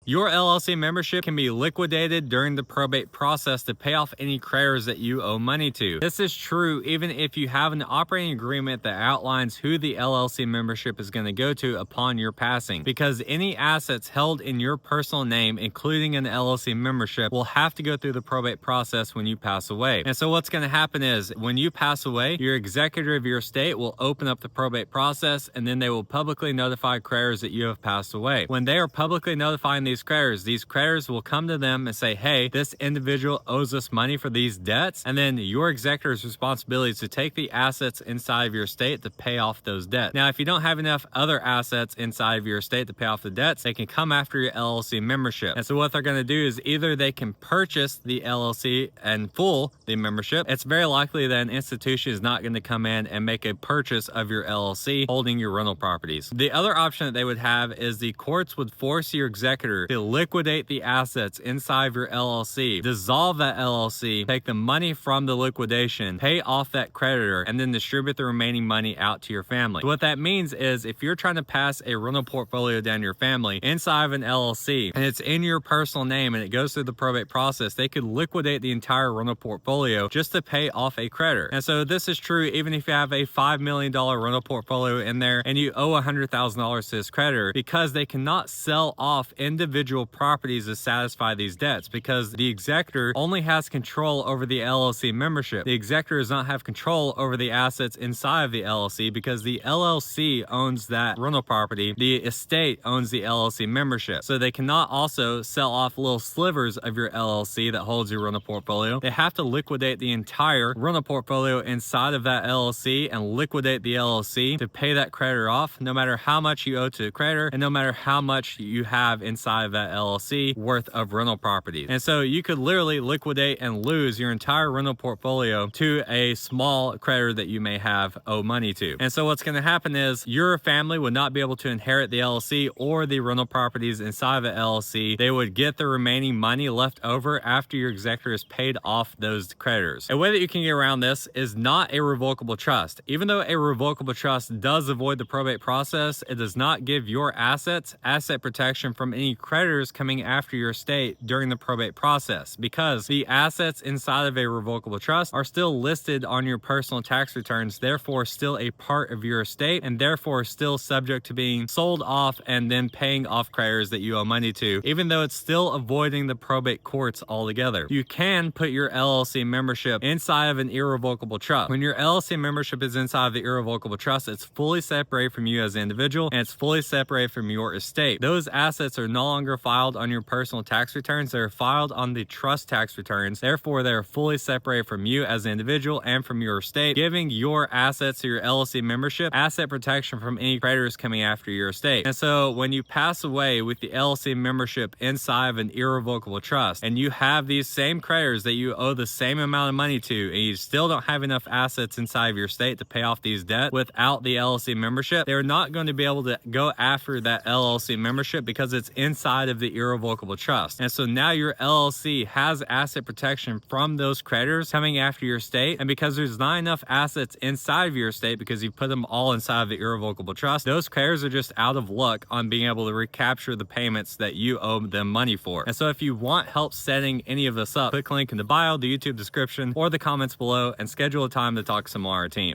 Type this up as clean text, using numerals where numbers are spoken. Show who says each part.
Speaker 1: Your LLC membership can be liquidated during the probate process to pay off any creditors that you owe money to. This is true even if you have an operating agreement that outlines who the LLC membership is going to go to upon your passing, because any assets held in your personal name, including an LLC membership, will have to go through the probate process when you pass away. And so what's going to happen is when you pass away, your executor of your estate will open up the probate process, and then they will publicly notify creditors that you have passed away. When they are publicly notifying these creditors will come to them and say, hey, this individual owes us money for these debts, and then your executor's responsibility is to take the assets inside of your estate to pay off those debts. Now, if you don't have enough other assets inside of your estate to pay off the debts, they can come after your LLC membership. And so what they're going to do is either they can purchase the LLC in full, the membership. It's very likely that an institution is not going to come in and make a purchase of your LLC holding your rental properties. The other option that they would have is the courts would force your executor to liquidate the assets inside of your LLC, dissolve that LLC, take the money from the liquidation, pay off that creditor, and then distribute the remaining money out to your family. So what that means is if you're trying to pass a rental portfolio down to your family inside of an LLC and it's in your personal name and it goes through the probate process, they could liquidate the entire rental portfolio just to pay off a creditor. And so this is true even if you have a $5 million rental portfolio in there and you owe $100,000 to this creditor, because they cannot sell off individual properties to satisfy these debts, because the executor only has control over the LLC membership. The executor does not have control over the assets inside of the LLC because the LLC owns that rental property. The estate owns the LLC membership. So they cannot also sell off little slivers of your LLC that holds your rental portfolio. They have to liquidate the entire rental portfolio inside of that LLC and liquidate the LLC to pay that creditor off, no matter how much you owe to the creditor and no matter how much you have inside of that LLC worth of rental properties. And so you could literally liquidate and lose your entire rental portfolio to a small creditor that you may have owe money to. And so what's going to happen is your family would not be able to inherit the LLC or the rental properties inside of the LLC. They would get the remaining money left over after your executor has paid off those creditors. A way that you can get around this is not a revocable trust. Even though a revocable trust does avoid the probate process, it does not give your assets asset protection from any creditors coming after your estate during the probate process, because the assets inside of a revocable trust are still listed on your personal tax returns, therefore still a part of your estate and therefore still subject to being sold off and then paying off creditors that you owe money to, even though it's still avoiding the probate courts altogether. You can put your LLC membership inside of an irrevocable trust. When your LLC membership is inside of the irrevocable trust, it's fully separated from you as an individual and it's fully separated from your estate. Those assets are no longer filed on your personal tax returns. They're filed on the trust tax returns. Therefore, they're fully separated from you as an individual and from your estate, giving your assets to your LLC membership asset protection from any creditors coming after your estate. And so when you pass away with the LLC membership inside of an irrevocable trust and you have these same creditors that you owe the same amount of money to and you still don't have enough assets inside of your estate to pay off these debts without the LLC membership, they're not going to be able to go after that LLC membership because it's inside of the irrevocable trust. And so now your LLC has asset protection from those creditors coming after your estate, and because there's not enough assets inside of your estate because you put them all inside of the irrevocable trust, those creditors are just out of luck on being able to recapture the payments that you owe them money for. And so if you want help setting any of this up, click link in the bio, the YouTube description, or the comments below and schedule a time to talk to some more of our team.